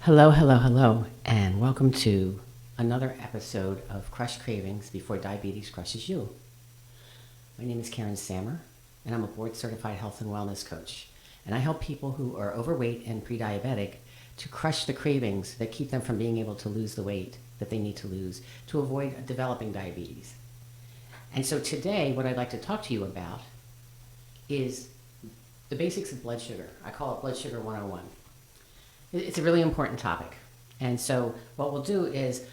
Hello, hello, hello, and welcome to another episode of Crush Cravings Before Diabetes Crushes You. My name is Karen Sammer, and I'm a board-certified health and wellness coach. And I help people who are overweight and pre-diabetic to crush the cravings that keep them from being able to lose the weight that they need to lose to avoid developing diabetes. And so today, what I'd like to talk to you about is the basics of blood sugar. I call it Blood Sugar 101. It's a really important topic. And so what we'll do is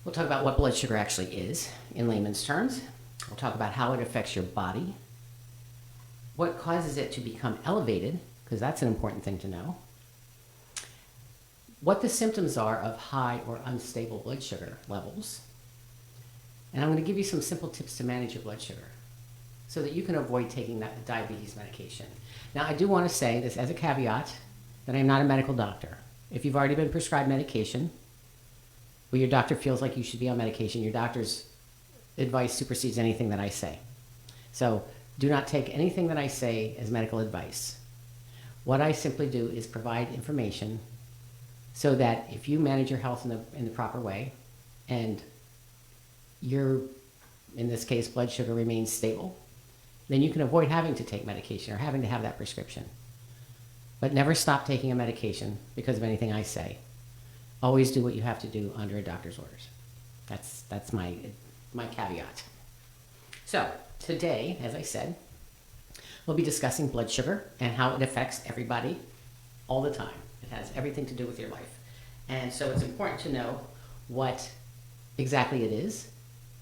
we'll talk about what blood sugar actually is in layman's terms. We'll talk about how it affects your body, what causes it to become elevated, because that's an important thing to know, what the symptoms are of high or unstable blood sugar levels, and I'm going to give you some simple tips to manage your blood sugar so that you can avoid taking that diabetes medication. Now, I do want to say this as a caveat, that I'm not a medical doctor. If you've already been prescribed medication, or your doctor feels like you should be on medication, your doctor's advice supersedes anything that I say. So do not take anything that I say as medical advice. What I simply do is provide information so that if you manage your health in the proper way, and your, in this case, blood sugar remains stable, then you can avoid having to take medication or having to have that prescription. But never stop taking a medication because of anything I say. Always do what you have to do under a doctor's orders. That's my caveat. So today, as I said, we'll be discussing blood sugar and how it affects everybody all the time. It has everything to do with your life. And so it's important to know what exactly it is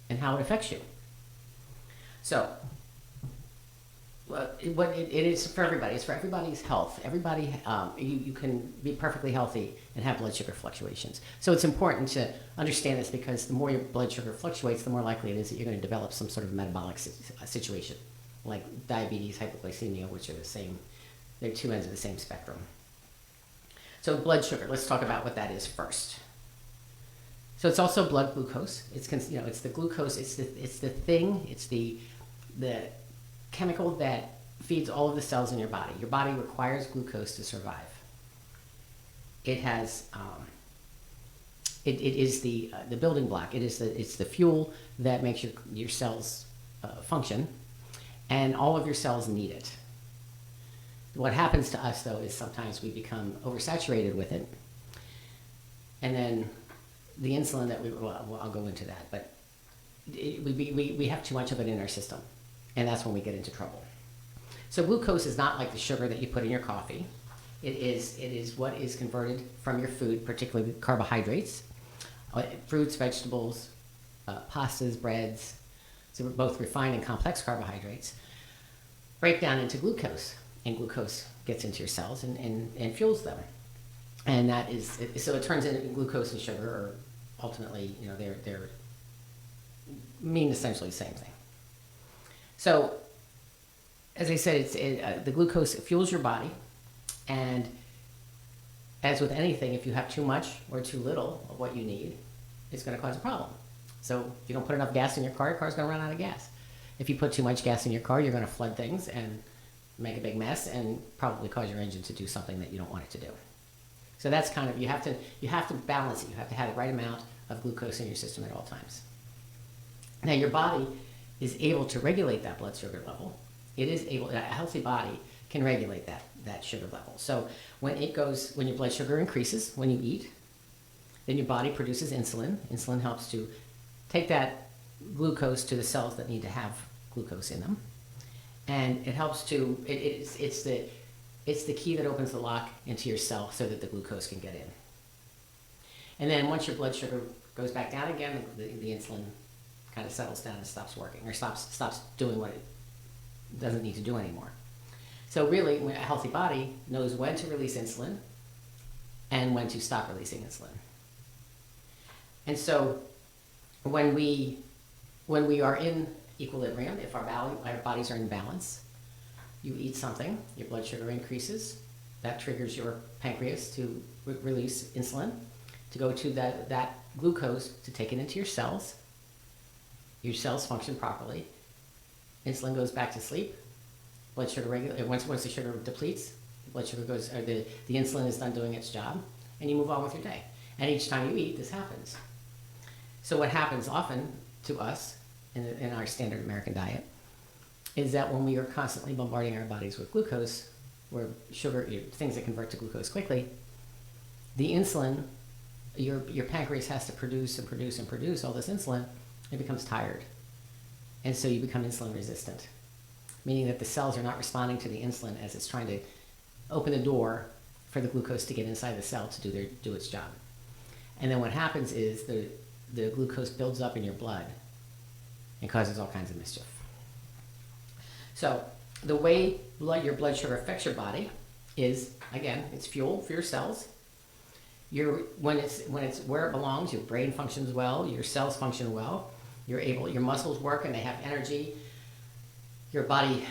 and how it affects you. So what it is for everybody. It's for everybody's health. Everybody, you can be perfectly healthy and have blood sugar fluctuations. So it's important to understand this because the more your blood sugar fluctuates, the more likely it is that you're going to develop some sort of metabolic situation, like diabetes, hypoglycemia, which are the same. They're two ends of the same spectrum. So blood sugar. Let's talk about what that is first. So it's also blood glucose. It's the glucose. It's the thing. It's the chemical that feeds all of the cells in your body. Your body requires glucose to survive. It has, it is the building block. It's the fuel that makes your cells function, and all of your cells need it. What happens to us, though, is sometimes we become oversaturated with it, and then the insulin that I'll go into that, but we have too much of it in our system. And that's when we get into trouble. So glucose is not like the sugar that you put in your coffee. It is what is converted from your food, particularly carbohydrates, fruits, vegetables, pastas, breads, so both refined and complex carbohydrates, break down into glucose. And glucose gets into your cells and fuels them. And that is, so it turns into glucose and sugar, or ultimately, they're mean essentially the same thing. So, as I said, the glucose fuels your body, and as with anything, if you have too much or too little of what you need, it's going to cause a problem. So, if you don't put enough gas in your car's going to run out of gas. If you put too much gas in your car, you're going to flood things and make a big mess and probably cause your engine to do something that you don't want it to do. So that's kind of, you have to balance it. You have to have the right amount of glucose in your system at all times. Now, your body is able to regulate that blood sugar level. A healthy body can regulate that sugar level. So when your blood sugar increases when you eat, then your body produces insulin. Insulin helps to take that glucose to the cells that need to have glucose in them. And it helps to, it's the key that opens the lock into your cell so that the glucose can get in. And then once your blood sugar goes back down again, the insulin kind of settles down and stops working, or stops doing what it doesn't need to do anymore. So really, a healthy body knows when to release insulin and when to stop releasing insulin. And so when we are in equilibrium, if our bodies are in balance, you eat something, your blood sugar increases, that triggers your pancreas to release insulin, to go to that glucose to take it into your cells. Your cells function properly. Insulin goes back to sleep. blood sugar once the sugar depletes, the blood sugar goes, or the insulin is done doing its job, and you move on with your day. And each time you eat, this happens. So what happens often to us in our standard American diet is that when we are constantly bombarding our bodies with glucose, or sugar, things that convert to glucose quickly, the insulin, your pancreas has to produce and produce and produce all this insulin. It becomes tired. And so you become insulin resistant, meaning that the cells are not responding to the insulin as it's trying to open the door for the glucose to get inside the cell to do its job. And then what happens is the glucose builds up in your blood and causes all kinds of mischief. So the way your blood sugar affects your body is, again, it's fuel for your cells. When it's where it belongs, your brain functions well, your cells function well, your muscles work and they have energy. Your body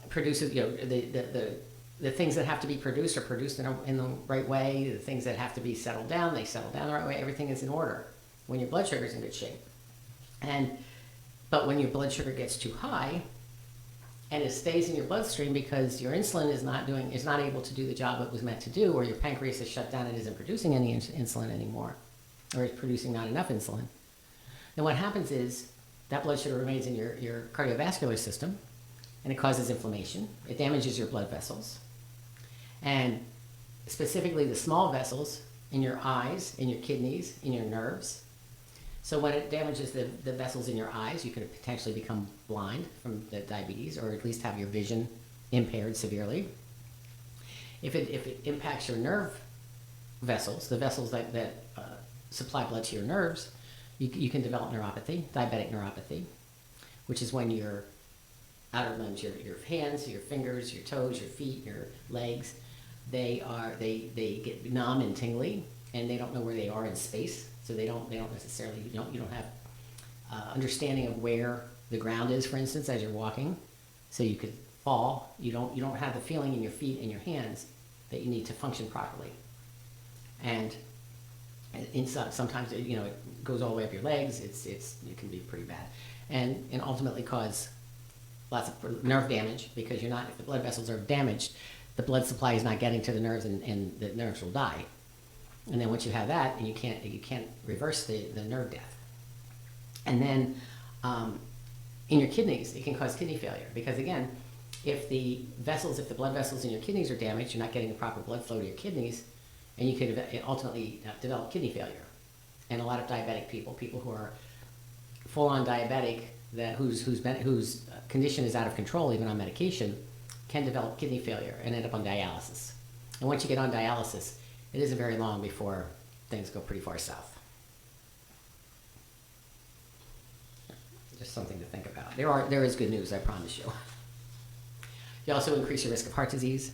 produces, the things that have to be produced are produced in the right way. The things that have to be settled down, they settle down the right way. Everything is in order when your blood sugar is in good shape. But when your blood sugar gets too high, and it stays in your bloodstream because your insulin is not able to do the job it was meant to do, or your pancreas is shut down and isn't producing any insulin anymore, or is producing not enough insulin, then what happens is that blood sugar remains in your cardiovascular system, and it causes inflammation. It damages your blood vessels, and specifically the small vessels in your eyes, in your kidneys, in your nerves. So when it damages the vessels in your eyes, you could potentially become blind from the diabetes, or at least have your vision impaired severely. If it impacts your nerve vessels, the vessels that supply blood to your nerves, you can develop neuropathy, diabetic neuropathy, which is when your outer limbs, your hands, your fingers, your toes, your feet, your legs, they get numb and tingly, and they don't know where they are in space. So they don't necessarily, you don't have understanding of where the ground is, for instance, as you're walking. So you could fall. You don't have the feeling in your feet and your hands that you need to function properly. And sometimes it goes all the way up your legs. It can be pretty bad, and ultimately cause lots of nerve damage, because if the blood vessels are damaged, the blood supply is not getting to the nerves, and the nerves will die. And then once you have that, and you can't reverse the nerve death. And then in your kidneys, it can cause kidney failure, because again, if the blood vessels in your kidneys are damaged, you're not getting the proper blood flow to your kidneys, and you could ultimately develop kidney failure. And a lot of diabetic people who are full-on diabetic, whose condition is out of control, even on medication, can develop kidney failure and end up on dialysis. And once you get on dialysis, it isn't very long before things go pretty far south. Just something to think about. There is good news, I promise you. You also increase your risk of heart disease.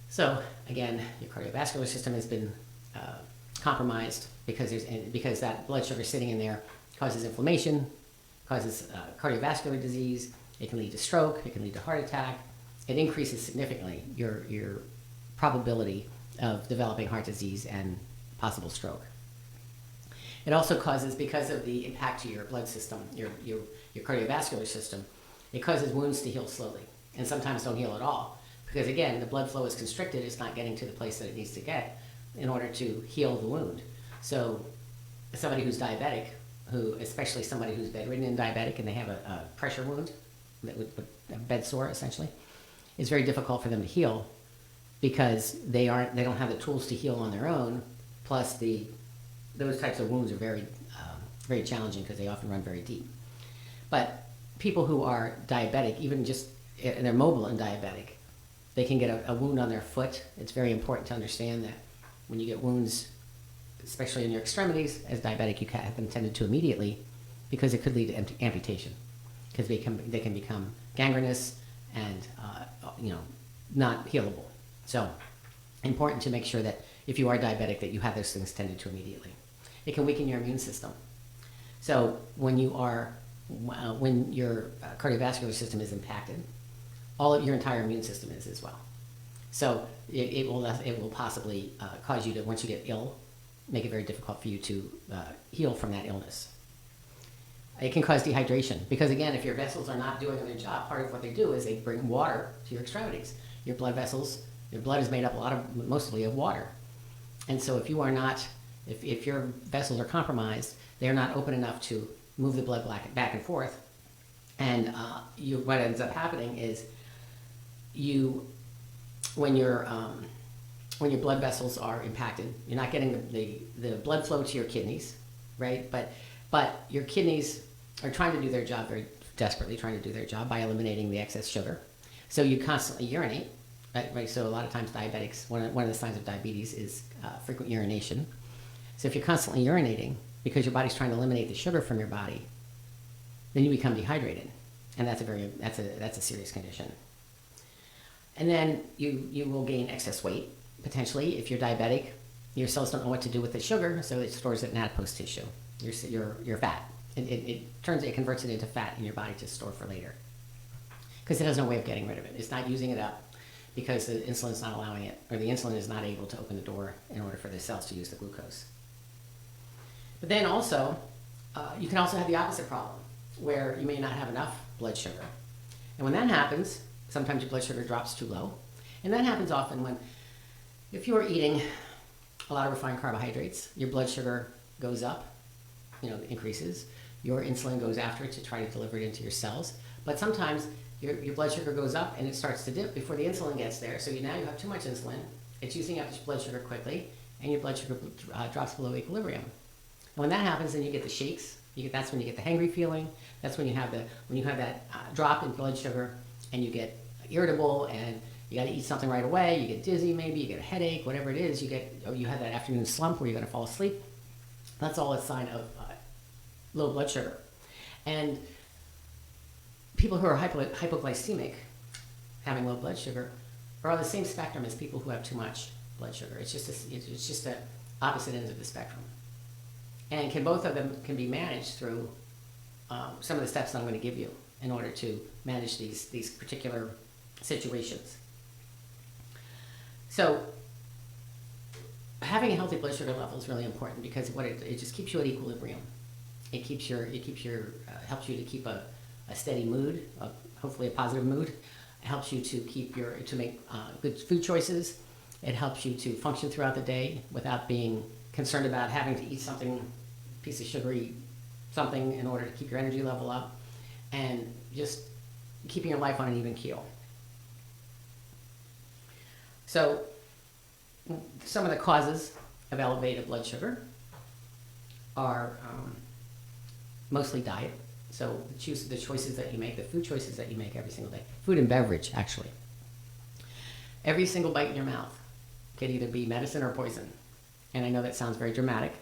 So again, your cardiovascular system has been compromised because that blood sugar sitting in there causes inflammation, causes cardiovascular disease. It can lead to stroke. It can lead to heart attack. It increases significantly your probability of developing heart disease and possible stroke. It also causes, because of the impact to your blood system, your cardiovascular system, it causes wounds to heal slowly, and sometimes don't heal at all, because again, the blood flow is constricted. It's not getting to the place that it needs to get in order to heal the wound. So somebody who's diabetic, especially somebody who's bedridden and diabetic, and they have a pressure wound, a bed sore essentially, it's very difficult for them to heal, because they don't have the tools to heal on their own. Plus, those types of wounds are very, very challenging, because they often run very deep. But people who are diabetic, even just, and they're mobile and diabetic, they can get a wound on their foot. It's very important to understand that when you get wounds, especially in your extremities, as diabetic, you can't have them tended to immediately, because it could lead to amputation, because they can become gangrenous and not healable. So, important to make sure that if you are diabetic, that you have those things tended to immediately. It can weaken your immune system. So when your cardiovascular system is impacted, your entire immune system is as well. So it will possibly cause you to, once you get ill, make it very difficult for you to heal from that illness. It can cause dehydration because, again, if your vessels are not doing their job, part of what they do is they bring water to your extremities. Your blood vessels, your blood is made up mostly of water. And so if you are not, if your vessels are compromised, they're not open enough to move the blood back and forth. And what ends up happening is when your blood vessels are impacted, you're not getting the blood flow to your kidneys, right? But your kidneys are trying to do their job, very desperately trying to do their job by eliminating the excess sugar. So you constantly urinate, right? So a lot of times diabetics, one of the signs of diabetes is frequent urination. So if you're constantly urinating because your body's trying to eliminate the sugar from your body, then you become dehydrated, and that's a serious condition. And then you will gain excess weight potentially if you're diabetic. Your cells don't know what to do with the sugar, so it stores it in adipose tissue. Your fat. It converts it into fat in your body to store for later, because it has no way of getting rid of it. It's not using it up because the insulin is not allowing it, or the insulin is not able to open the door in order for the cells to use the glucose. But then also, you can also have the opposite problem, where you may not have enough blood sugar. And when that happens, sometimes your blood sugar drops too low. And that happens often if you are eating a lot of refined carbohydrates, your blood sugar goes up, increases. Your insulin goes after it to try to deliver it into your cells. But sometimes your blood sugar goes up and it starts to dip before the insulin gets there. So now you have too much insulin. It's using up your blood sugar quickly, and your blood sugar drops below equilibrium. And when that happens, then you get the shakes. That's when you get the hangry feeling. That's when you have that drop in blood sugar, and you get irritable, and you got to eat something right away. You get dizzy, maybe you get a headache, whatever it is. You have that afternoon slump where you're going to fall asleep. That's all a sign of low blood sugar. And people who are hypoglycemic, having low blood sugar, are on the same spectrum as people who have too much blood sugar. It's just the opposite ends of the spectrum. And both of them can be managed through some of the steps that I'm going to give you in order to manage these particular situations. So having a healthy blood sugar level is really important because it just keeps you at equilibrium. It helps you to keep a steady mood, hopefully a positive mood. It helps you to make good food choices. It helps you to function throughout the day without being concerned about having to eat piece of sugary something in order to keep your energy level up, and just keeping your life on an even keel. So some of the causes of elevated blood sugar are mostly diet. So the choices that you make, the food choices that you make every single day. Food and beverage, actually. Every single bite in your mouth can either be medicine or poison. And I know that sounds very dramatic,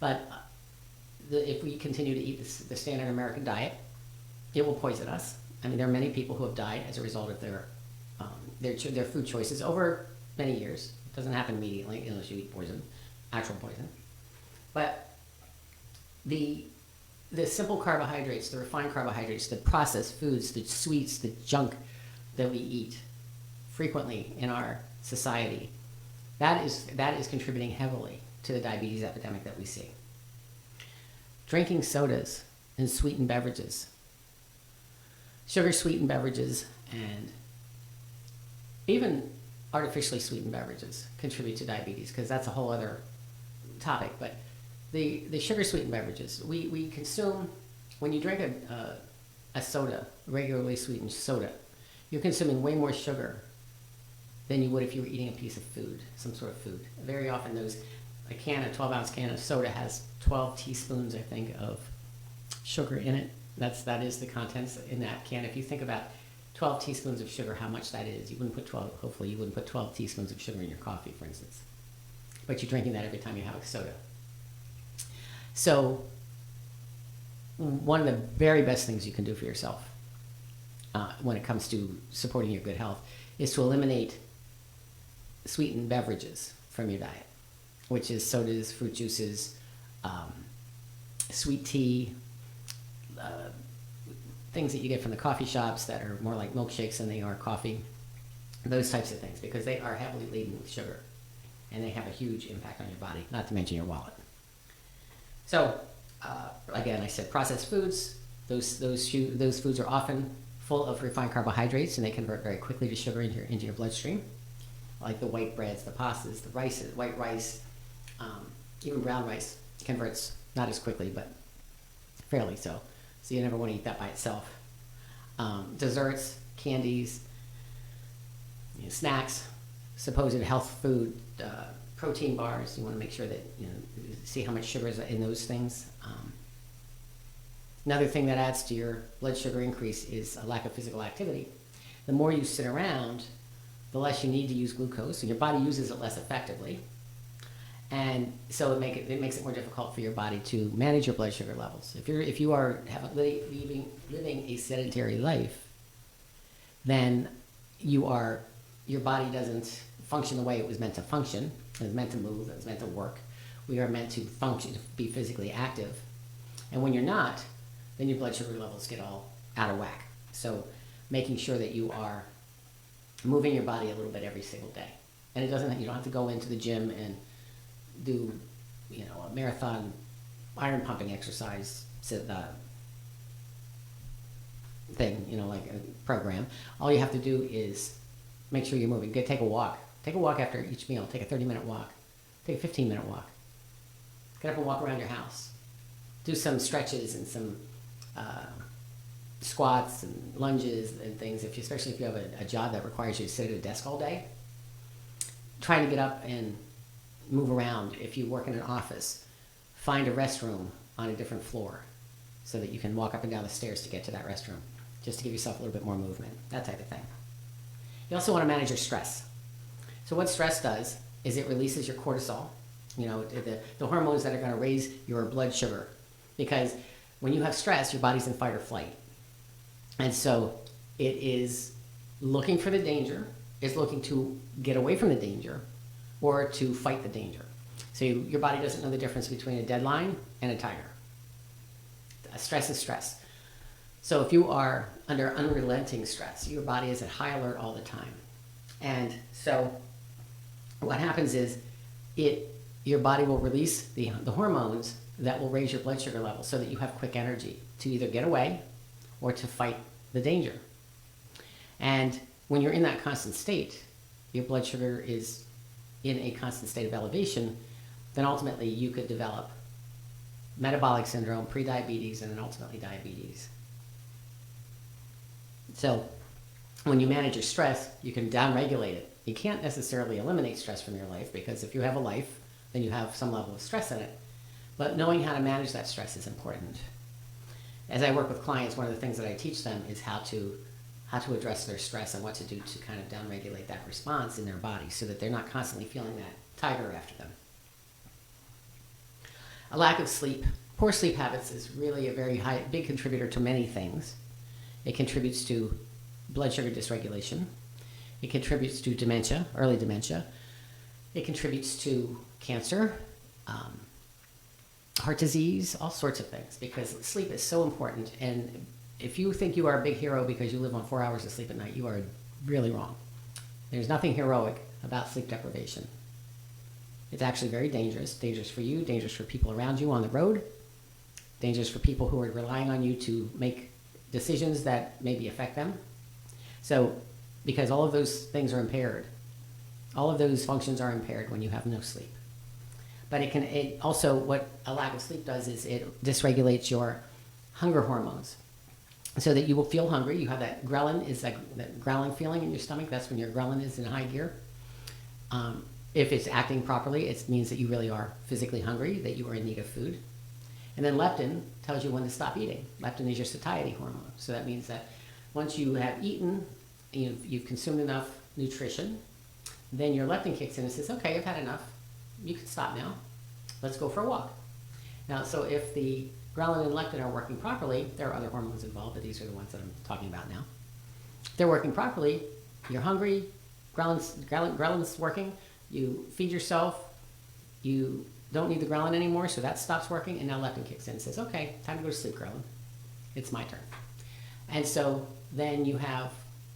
but if we continue to eat the standard American diet, it will poison us. I mean, there are many people who have died as a result of their food choices over many years. It doesn't happen immediately unless you eat poison, actual poison. But the simple carbohydrates, the refined carbohydrates, the processed foods, the sweets, the junk that we eat frequently in our society, that is contributing heavily to the diabetes epidemic that we see. Drinking sodas and sweetened beverages, sugar-sweetened beverages, and even artificially sweetened beverages contribute to diabetes, because that's a whole other topic. But the sugar-sweetened beverages, we consume, when you drink a soda, regularly sweetened soda, you're consuming way more sugar than you would if you were eating a piece of food, some sort of food. Very often a 12-ounce can of soda has 12 teaspoons, I think, of sugar in it. That is the contents in that can. If you think about 12 teaspoons of sugar, how much that is, hopefully you wouldn't put 12 teaspoons of sugar in your coffee, for instance. But you're drinking that every time you have a soda. So one of the very best things you can do for yourself when it comes to supporting your good health is to eliminate sweetened beverages from your diet, which is sodas, fruit juices, sweet tea, things that you get from the coffee shops that are more like milkshakes than they are coffee, those types of things, because they are heavily laden with sugar and they have a huge impact on your body, not to mention your wallet. So Again, I said processed foods. Those foods are often full of refined carbohydrates, and they convert very quickly to sugar into your bloodstream, like the white breads, the pastas, the rices, white rice, even brown rice converts not as quickly, but fairly so. So you never want to eat that by itself. Desserts, candies, snacks, supposed health food, protein bars. You want to make sure that see how much sugar is in those things. Another thing that adds to your blood sugar increase is a lack of physical activity. The more you sit around, the less you need to use glucose, and your body uses it less effectively. And so it makes it more difficult for your body to manage your blood sugar levels. If you are living a sedentary life, then your body doesn't function the way it was meant to function. It was meant to move. It was meant to work. We are meant to function, to be physically active. And when you're not, then your blood sugar levels get all out of whack. So making sure that you are moving your body a little bit every single day. And you don't have to go into the gym and do, a marathon iron pumping exercise thing, like a program. All you have to do is make sure you're moving. Take a walk. Take a walk after each meal. Take a 30-minute walk. Take a 15-minute walk. Get up and walk around your house. Do some stretches and some squats and lunges and things, especially if you have a job that requires you to sit at a desk all day. Try to get up and move around. If you work in an office, find a restroom on a different floor so that you can walk up and down the stairs to get to that restroom, just to give yourself a little bit more movement, that type of thing. You also want to manage your stress. So what stress does is it releases your cortisol, the hormones that are going to raise your blood sugar, because when you have stress, your body's in fight or flight. And so it is looking for the danger, it's looking to get away from the danger, or to fight the danger. So your body doesn't know the difference between a deadline and a tiger. Stress is stress. So if you are under unrelenting stress, your body is at high alert all the time. And so what happens is your body will release the hormones that will raise your blood sugar level so that you have quick energy to either get away or to fight the danger. And when you're in that constant state, your blood sugar is in a constant state of elevation, then ultimately you could develop metabolic syndrome, pre-diabetes, and then ultimately diabetes. So when you manage your stress, you can downregulate it. You can't necessarily eliminate stress from your life, because if you have a life, then you have some level of stress in it. But knowing how to manage that stress is important. As I work with clients, one of the things that I teach them is how to address their stress and what to do to kind of downregulate that response in their body so that they're not constantly feeling that tiger after them. A lack of sleep. Poor sleep habits is really a big contributor to many things. It contributes to blood sugar dysregulation. It contributes to dementia, early dementia. It contributes to cancer, heart disease, all sorts of things, because sleep is so important. And if you think you are a big hero because you live on 4 hours of sleep at night, you are really wrong. There's nothing heroic about sleep deprivation. It's actually very dangerous. Dangerous for you, dangerous for people around you on the road, dangerous for people who are relying on you to make decisions that maybe affect them. So, because all of those things are impaired. All of those functions are impaired when you have no sleep. But also, what a lack of sleep does is it dysregulates your hunger hormones, so that you will feel hungry. You have that ghrelin, that growling feeling in your stomach. That's when your ghrelin is in high gear. If it's acting properly, it means that you really are physically hungry, that you are in need of food. And then leptin tells you when to stop eating. Leptin is your satiety hormone. So that means that once you have eaten, you've consumed enough nutrition, then your leptin kicks in and says, okay, I've had enough. You can stop now. Let's go for a walk. Now, so if the ghrelin and leptin are working properly, there are other hormones involved, but these are the ones that I'm talking about now. If they're working properly, you're hungry, ghrelin's working, you feed yourself, you don't need the ghrelin anymore, so that stops working, and now leptin kicks in and says, okay, time to go to sleep, ghrelin. It's my turn. And so then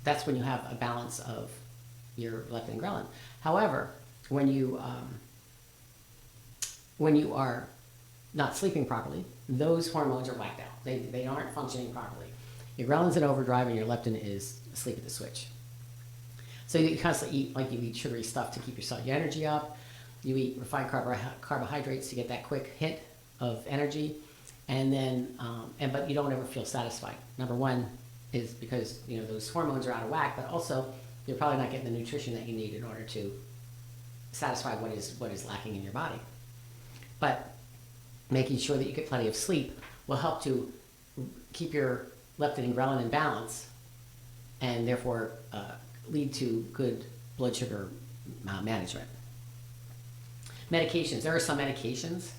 that's when you have a balance of your leptin and ghrelin. However, when you are not sleeping properly, those hormones are whacked out. They aren't functioning properly. Your ghrelin's in overdrive and your leptin is asleep at the switch. So you constantly eat, like you eat sugary stuff to keep your energy up. You eat refined carbohydrates to get that quick hit of energy. And then, but you don't ever feel satisfied. Number one is because, those hormones are out of whack, but also you're probably not getting the nutrition that you need in order to satisfy what is lacking in your body. But making sure that you get plenty of sleep will help to keep your leptin and ghrelin in balance, and therefore lead to good blood sugar management. Medications. There are some medications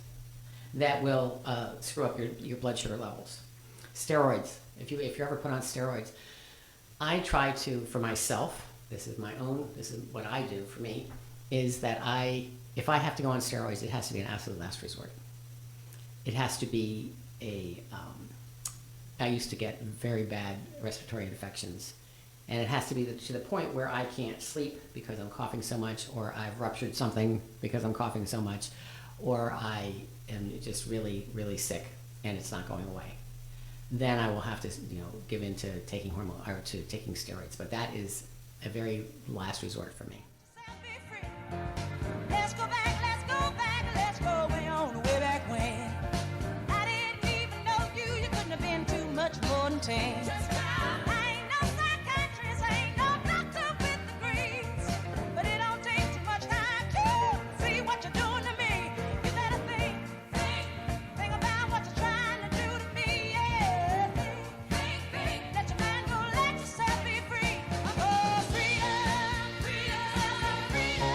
that will screw up your blood sugar levels. Steroids. If you're ever put on steroids, I try to, for myself, this is what I do for me, is that if I have to go on steroids, it has to be an absolute last resort. It has to be I used to get very bad respiratory infections, and it has to be to the point where I can't sleep because I'm coughing so much, or I've ruptured something because I'm coughing so much, or I am just really, really sick and it's not going away. Then I will have to, give in to taking to taking steroids. But that is a very last resort for me. Let's go way on, way back when. I didn't even know you. You couldn't have been too much more than 10. I ain't no psychiatrist, I ain't no doctor with degrees, but it don't take too much time to see what you're doing to me. You better think about what you're trying to do to me. Yeah, think. Let your mind go, let yourself be free. Oh, freedom, freedom, freedom.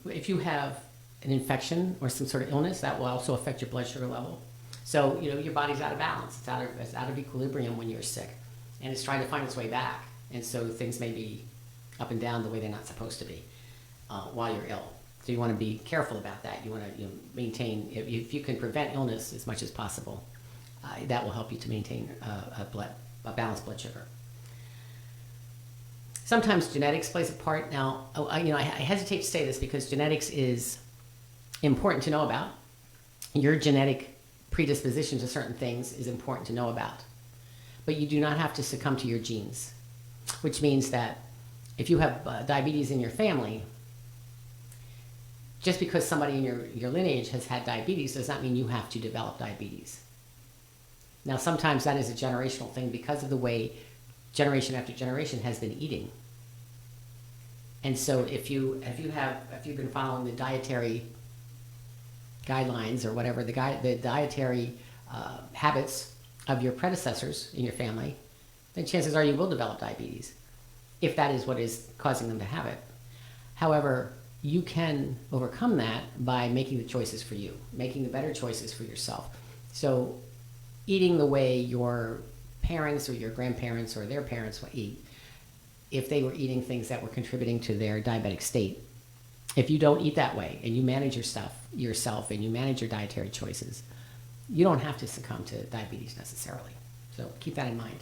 If you have an infection or some sort of illness, that will also affect your blood sugar level. So, your body's out of balance. It's out of equilibrium when you're sick, and it's trying to find its way back. And so things may be up and down the way they're not supposed to be while you're ill. So you want to be careful about that. You want to maintain, if you can prevent illness as much as possible, that will help you to maintain a balanced blood sugar. Sometimes genetics plays a part. Now, I hesitate to say this because genetics is important to know about. Your genetic predisposition to certain things is important to know about. But you do not have to succumb to your genes, which means that if you have diabetes in your family, just because somebody in your lineage has had diabetes does not mean you have to develop diabetes. Now, sometimes that is a generational thing because of the way generation after generation has been eating. And so if you've been following the dietary guidelines or whatever, the dietary habits of your predecessors in your family, then chances are you will develop diabetes if that is what is causing them to have it. However, you can overcome that by making the choices for you, making the better choices for yourself. So eating the way your parents or your grandparents or their parents would eat, if they were eating things that were contributing to their diabetic state, if you don't eat that way and you manage yourself and you manage your dietary choices, you don't have to succumb to diabetes necessarily. So keep that in mind.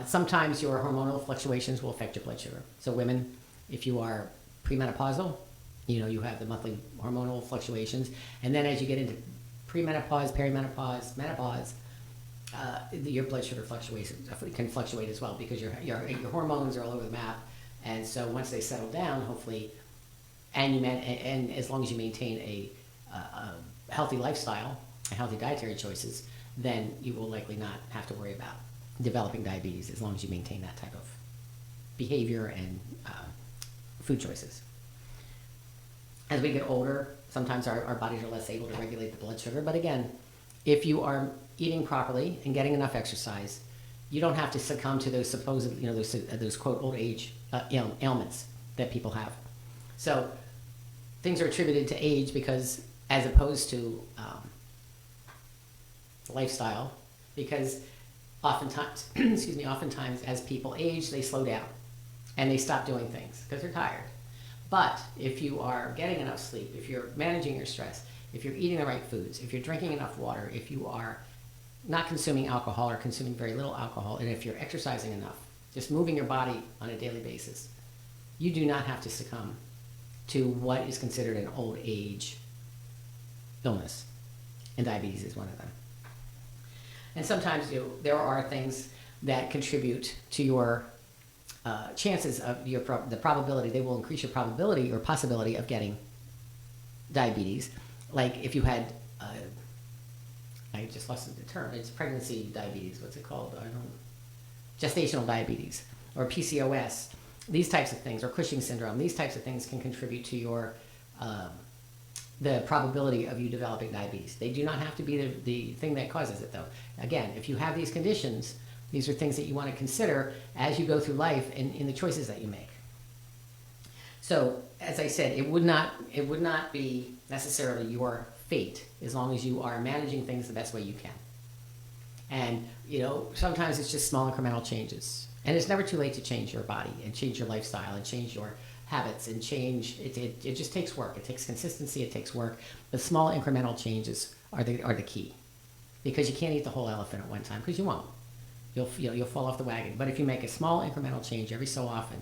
Sometimes your hormonal fluctuations will affect your blood sugar. So women, if you are premenopausal, you have the monthly hormonal fluctuations. And then as you get into premenopause, perimenopause, menopause, your blood sugar can fluctuate as well because your hormones are all over the map. And so once they settle down, hopefully, and as long as you maintain a healthy lifestyle and healthy dietary choices, then you will likely not have to worry about developing diabetes as long as you maintain that type of behavior and food choices. As we get older, sometimes our bodies are less able to regulate the blood sugar. But again, if you are eating properly and getting enough exercise, you don't have to succumb to those supposed, those quote old age ailments that people have. So things are attributed to age because, as opposed to lifestyle, because oftentimes, excuse me, oftentimes as people age, they slow down and they stop doing things because they're tired. But if you are getting enough sleep, if you're managing your stress, if you're eating the right foods, if you're drinking enough water, if you are not consuming alcohol or consuming very little alcohol, and if you're exercising enough, just moving your body on a daily basis, you do not have to succumb to what is considered an old age illness. And diabetes is one of them. And sometimes there are things that contribute to your chances of the probability. They will increase your probability or possibility of getting diabetes. Like if you had, I just lost the term. It's pregnancy diabetes. What's it called? I don't. Gestational diabetes or PCOS. These types of things, or Cushing syndrome. These types of things can contribute to your the probability of you developing diabetes. They do not have to be the thing that causes it, though. Again, if you have these conditions, these are things that you want to consider as you go through life and in the choices that you make. So, as I said, it would not be necessarily your fate as long as you are managing things the best way you can. And, sometimes it's just small incremental changes. And it's never too late to change your body and change your lifestyle and change your habits and change. It just takes work. It takes consistency. It takes work. But small incremental changes are the key, because you can't eat the whole elephant at one time, because you won't. You'll fall off the wagon. But if you make a small incremental change every so often,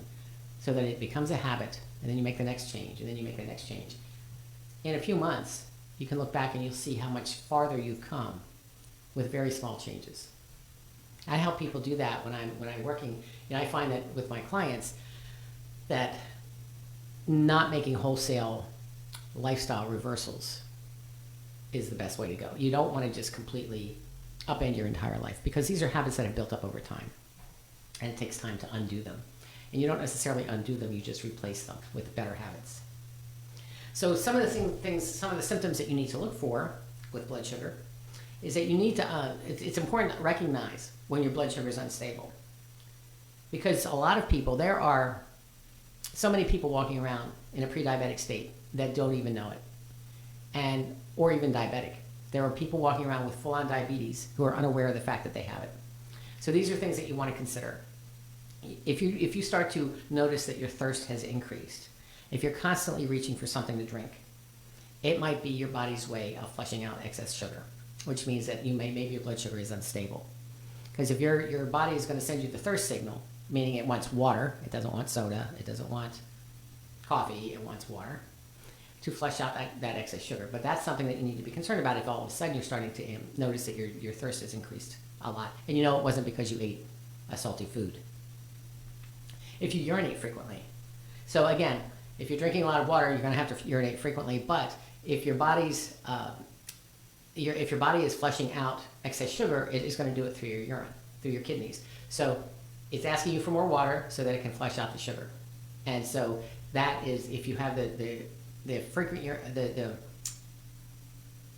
so that it becomes a habit, and then you make the next change, and then you make the next change, in a few months you can look back and you'll see how much farther you've come with very small changes. I help people do that when I'm working. I find that with my clients that not making wholesale lifestyle reversals is the best way to go. You don't want to just completely upend your entire life, because these are habits that have built up over time, and it takes time to undo them. And you don't necessarily undo them, you just replace them with better habits. So some of the symptoms that you need to look for with blood sugar is that you need to, it's important to recognize when your blood sugar is unstable. Because a lot of people, there are so many people walking around in a pre-diabetic state that don't even know it, or even diabetic. There are people walking around with full-on diabetes who are unaware of the fact that they have it. So these are things that you want to consider. If you start to notice that your thirst has increased, if you're constantly reaching for something to drink, it might be your body's way of flushing out excess sugar, which means that maybe your blood sugar is unstable. Because if your body is going to send you the thirst signal, meaning it wants water, it doesn't want soda, it doesn't want coffee, it wants water, to flush out that excess sugar. But that's something that you need to be concerned about if all of a sudden you're starting to notice that your thirst has increased a lot. And it wasn't because you ate a salty food. If you urinate frequently. So again, if you're drinking a lot of water, you're going to have to urinate frequently. But if your body's if your body is flushing out excess sugar, it is going to do it through your urine, through your kidneys. So it's asking you for more water so that it can flush out the sugar. And so that is, if you have the frequent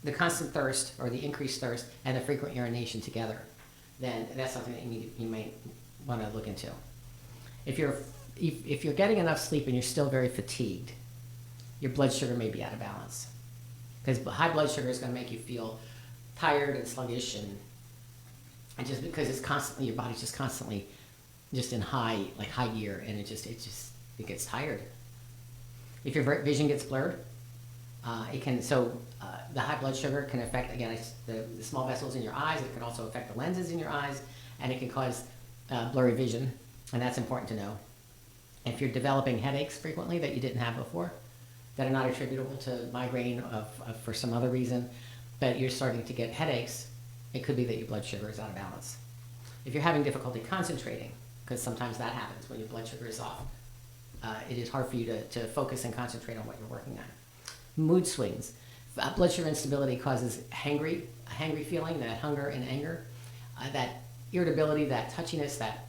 the constant thirst, or the increased thirst, and the frequent urination together, then that's something that you might want to look into. If you're getting enough sleep and you're still very fatigued, your blood sugar may be out of balance. Because high blood sugar is going to make you feel tired and sluggish, and just because it's constantly, your body's just constantly just in high gear, and it gets tired. If your vision gets blurred, the high blood sugar can affect, again, the small vessels in your eyes. It can also affect the lenses in your eyes, and it can cause blurry vision, and that's important to know. If you're developing headaches frequently that you didn't have before, that are not attributable to migraine for some other reason, but you're starting to get headaches, it could be that your blood sugar is out of balance. If you're having difficulty concentrating, because sometimes that happens when your blood sugar is off, it is hard for you to focus and concentrate on what you're working on. Mood swings. Blood sugar instability causes a hangry feeling, that hunger and anger, that irritability, that touchiness, that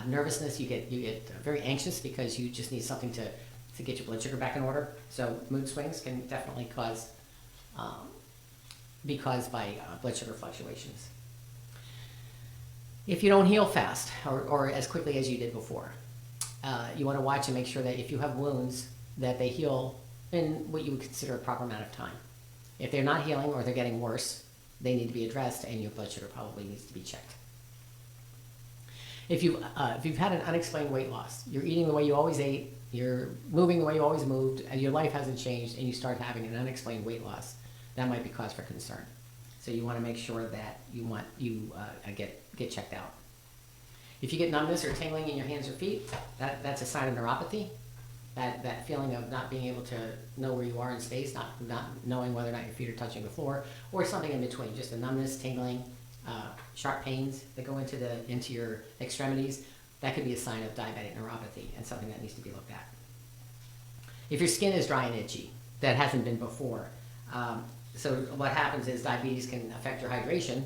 nervousness. You get very anxious because you just need something to get your blood sugar back in order. So mood swings can definitely be caused by blood sugar fluctuations. If you don't heal fast or as quickly as you did before, you want to watch and make sure that if you have wounds, that they heal in what you would consider a proper amount of time. If they're not healing or they're getting worse, they need to be addressed, and your blood sugar probably needs to be checked. If you've had an unexplained weight loss, you're eating the way you always ate, you're moving the way you always moved, and your life hasn't changed, and you start having an unexplained weight loss, that might be cause for concern. So you want to make sure that you get checked out. If you get numbness or tingling in your hands or feet, that's a sign of neuropathy. That feeling of not being able to know where you are in space, not knowing whether or not your feet are touching the floor, or something in between, just a numbness, tingling, sharp pains that go into your extremities, that could be a sign of diabetic neuropathy and something that needs to be looked at. If your skin is dry and itchy, that hasn't been before. So what happens is diabetes can affect your hydration,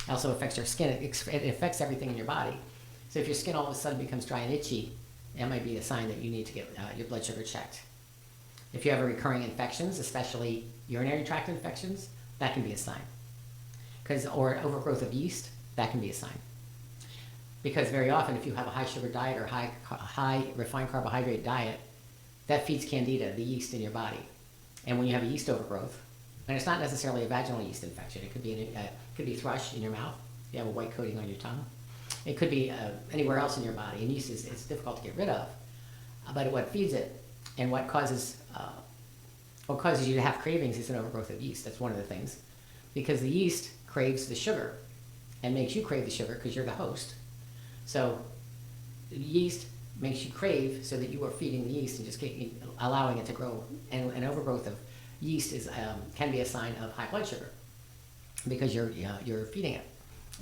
also affects your skin, it affects everything in your body. So if your skin all of a sudden becomes dry and itchy, that might be a sign that you need to get your blood sugar checked. If you have recurring infections, especially urinary tract infections, that can be a sign. Or overgrowth of yeast, that can be a sign. Because very often, if you have a high sugar diet or high refined carbohydrate diet, that feeds candida, the yeast in your body. And when you have a yeast overgrowth, and it's not necessarily a vaginal yeast infection, it could be thrush in your mouth, you have a white coating on your tongue. It could be anywhere else in your body, and yeast is difficult to get rid of. But what feeds it and what causes you to have cravings is an overgrowth of yeast. That's one of the things. Because the yeast craves the sugar and makes you crave the sugar because you're the host. So the yeast makes you crave so that you are feeding the yeast and just allowing it to grow. And an overgrowth of yeast can be a sign of high blood sugar because you're feeding it,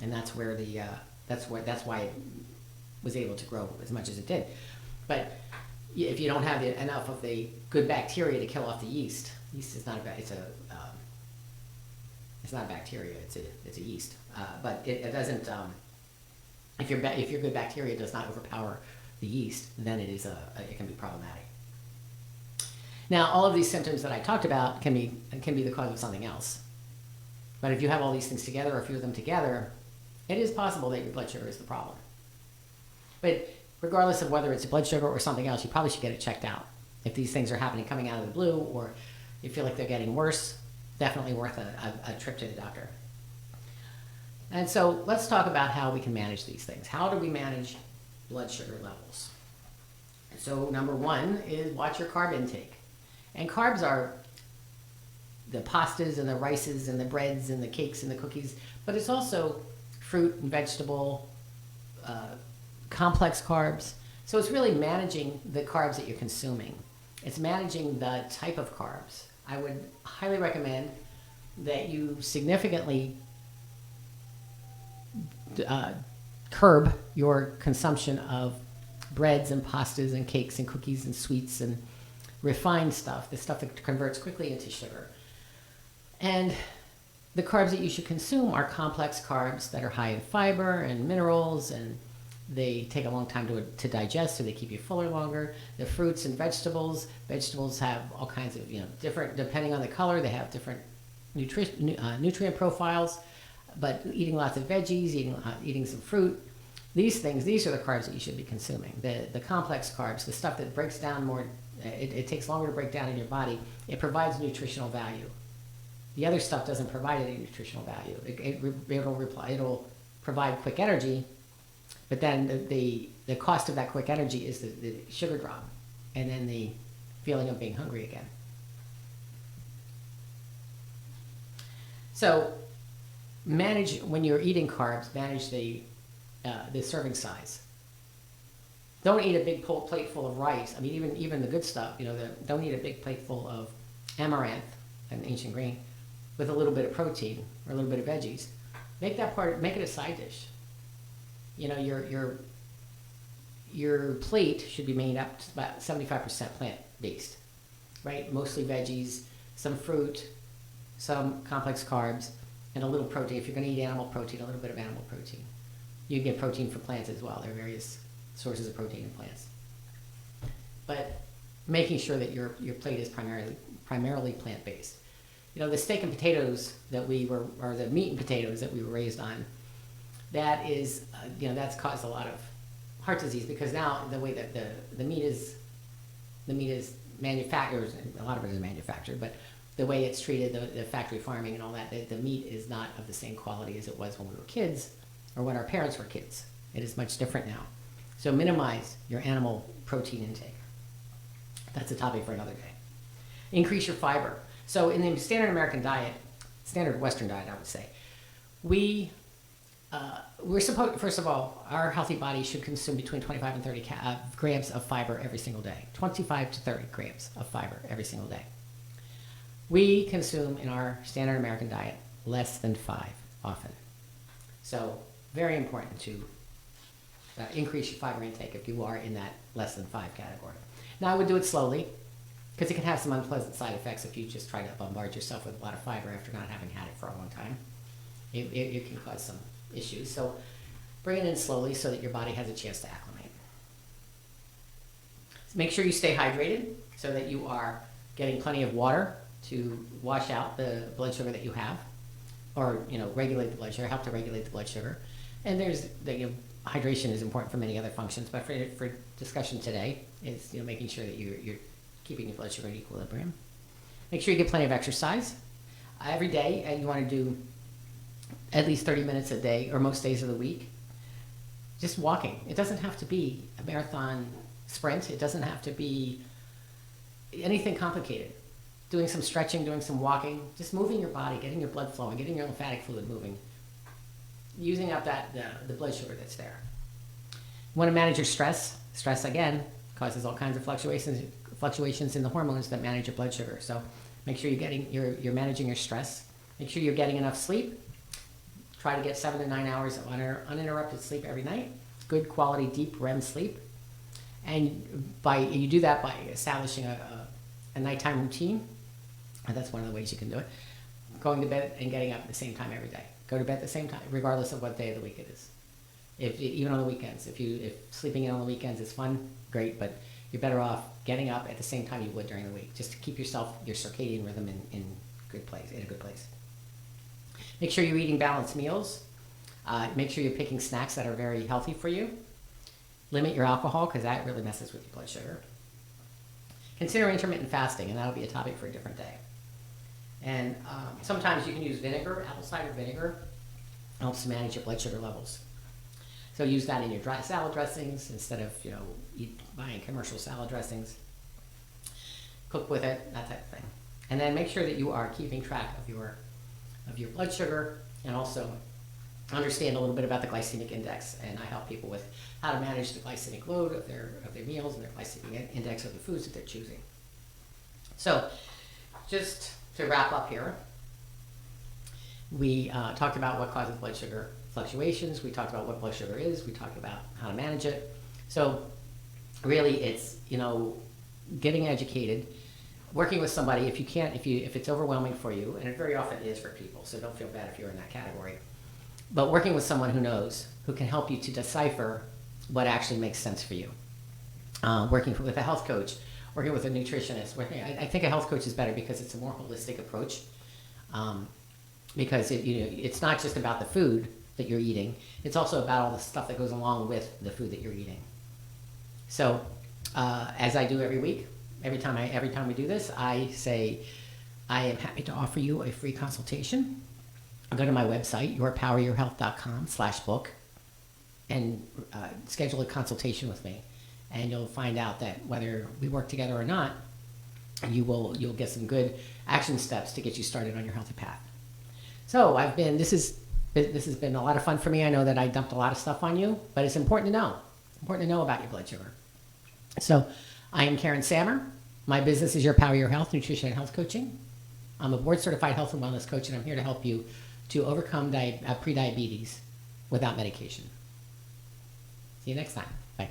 and that's where that's why it was able to grow as much as it did. But if you don't have enough of the good bacteria to kill off the yeast is not it's not a bacteria, it's a yeast. But it doesn't. If your good bacteria does not overpower the yeast, then it can be problematic. Now, all of these symptoms that I talked about can be the cause of something else. But if you have all these things together, or a few of them together, it is possible that your blood sugar is the problem. But regardless of whether it's blood sugar or something else, you probably should get it checked out. If these things are happening coming out of the blue, or you feel like they're getting worse, definitely worth a trip to the doctor. And so let's talk about how we can manage these things. How do we manage blood sugar levels? So number one is watch your carb intake. And carbs are the pastas and the rices and the breads and the cakes and the cookies, but it's also fruit and vegetable, complex carbs. So it's really managing the carbs that you're consuming. It's managing the type of carbs. I would highly recommend that you significantly curb your consumption of breads and pastas and cakes and cookies and sweets and refined stuff, the stuff that converts quickly into sugar. And the carbs that you should consume are complex carbs that are high in fiber and minerals, and they take a long time to digest, so they keep you fuller longer. The fruits and vegetables have all kinds of, different, depending on the color, they have different nutrient profiles. But eating lots of veggies, eating some fruit, these are the carbs that you should be consuming. The complex carbs, the stuff that breaks down more, it takes longer to break down in your body. It provides nutritional value. The other stuff doesn't provide any nutritional value. It'll provide quick energy, but then the cost of that quick energy is the sugar drop, and then the feeling of being hungry again. So when you're eating carbs, manage the serving size. Don't eat a big plate full of rice. I mean, even the good stuff, don't eat a big plate full of amaranth, an ancient grain, with a little bit of protein or a little bit of veggies. Make it a side dish. Your plate should be made up to about 75% plant-based, right? Mostly veggies, some fruit, some complex carbs, and a little protein. If you're going to eat animal protein, a little bit of animal protein. You can get protein from plants as well. There are various sources of protein in plants. But making sure that your plate is primarily plant-based. The steak and potatoes or the meat and potatoes that we were raised on, that is, that's caused a lot of heart disease, because now the way that the meat is manufactured, a lot of it is manufactured, but the way it's treated, the factory farming and all that, the meat is not of the same quality as it was when we were kids or when our parents were kids. It is much different now. So minimize your animal protein intake. That's a topic for another day. Increase your fiber. So in the standard American diet, standard Western diet, I would say, we're supposed, first of all, our healthy body should consume between 25 and 30 grams of fiber every single day. 25 to 30 grams of fiber every single day. We consume in our standard American diet less than 5 often. So very important to increase your fiber intake if you are in that less than 5 category. Now I would do it slowly because it can have some unpleasant side effects if you just try to bombard yourself with a lot of fiber after not having had it for a long time. It can cause some issues. So bring it in slowly so that your body has a chance to acclimate. Make sure you stay hydrated so that you are getting plenty of water to wash out the blood sugar that you have, or regulate the blood sugar, help to regulate the blood sugar. And there's hydration is important for many other functions, but for discussion today is making sure that you're keeping your blood sugar in equilibrium. Make sure you get plenty of exercise every day, and you want to do at least 30 minutes a day, or most days of the week. Just walking. It doesn't have to be a marathon sprint. It doesn't have to be anything complicated. Doing some stretching, doing some walking, just moving your body, getting your blood flowing, getting your lymphatic fluid moving, using up the blood sugar that's there. You want to manage your stress. Stress, again, causes all kinds of fluctuations in the hormones that manage your blood sugar. So make sure you're managing your stress. Make sure you're getting enough sleep. Try to get 7 to 9 hours of uninterrupted sleep every night. Good quality, deep REM sleep. And you do that by establishing a nighttime routine. And that's one of the ways you can do it. Going to bed and getting up at the same time every day. Go to bed at the same time, regardless of what day of the week it is. Even on the weekends. If sleeping in on the weekends is fun, great, but you're better off getting up at the same time you would during the week, just to keep your circadian rhythm in a good place. Make sure you're eating balanced meals. Make sure you're picking snacks that are very healthy for you. Limit your alcohol, because that really messes with your blood sugar. Consider intermittent fasting, and that'll be a topic for a different day. And sometimes you can use vinegar. Apple cider vinegar helps manage your blood sugar levels. So use that in your dry salad dressings instead of buying commercial salad dressings. Cook with it, that type of thing. And then make sure that you are keeping track of your blood sugar, and also understand a little bit about the glycemic index. And I help people with how to manage the glycemic load of their meals and their glycemic index of the foods that they're choosing. So just to wrap up here, we talked about what causes blood sugar fluctuations. We talked about what blood sugar is. We talked about how to manage it. So really it's, getting educated, working with somebody if it's overwhelming for you, and it very often is for people, so don't feel bad if you're in that category. But working with someone who knows, who can help you to decipher what actually makes sense for you. Working with a health coach, working with a nutritionist. I think a health coach is better because it's a more holistic approach. Because it's not just about the food that you're eating, it's also about all the stuff that goes along with the food that you're eating. So as I do every week, every time we do this, I say I am happy to offer you a free consultation. Go to my website, yourpoweryourhealth.com/book, and schedule a consultation with me, and you'll find out that whether we work together or not, you'll get some good action steps to get you started on your healthy path. So this has been a lot of fun for me. I know that I dumped a lot of stuff on you, but it's important to know. It's important to know about your blood sugar. So I am Karen Sammer. My business is Your Power Your Health, Nutrition and Health Coaching. I'm a board-certified health and wellness coach, and I'm here to help you to overcome pre-diabetes without medication. See you next time. Bye.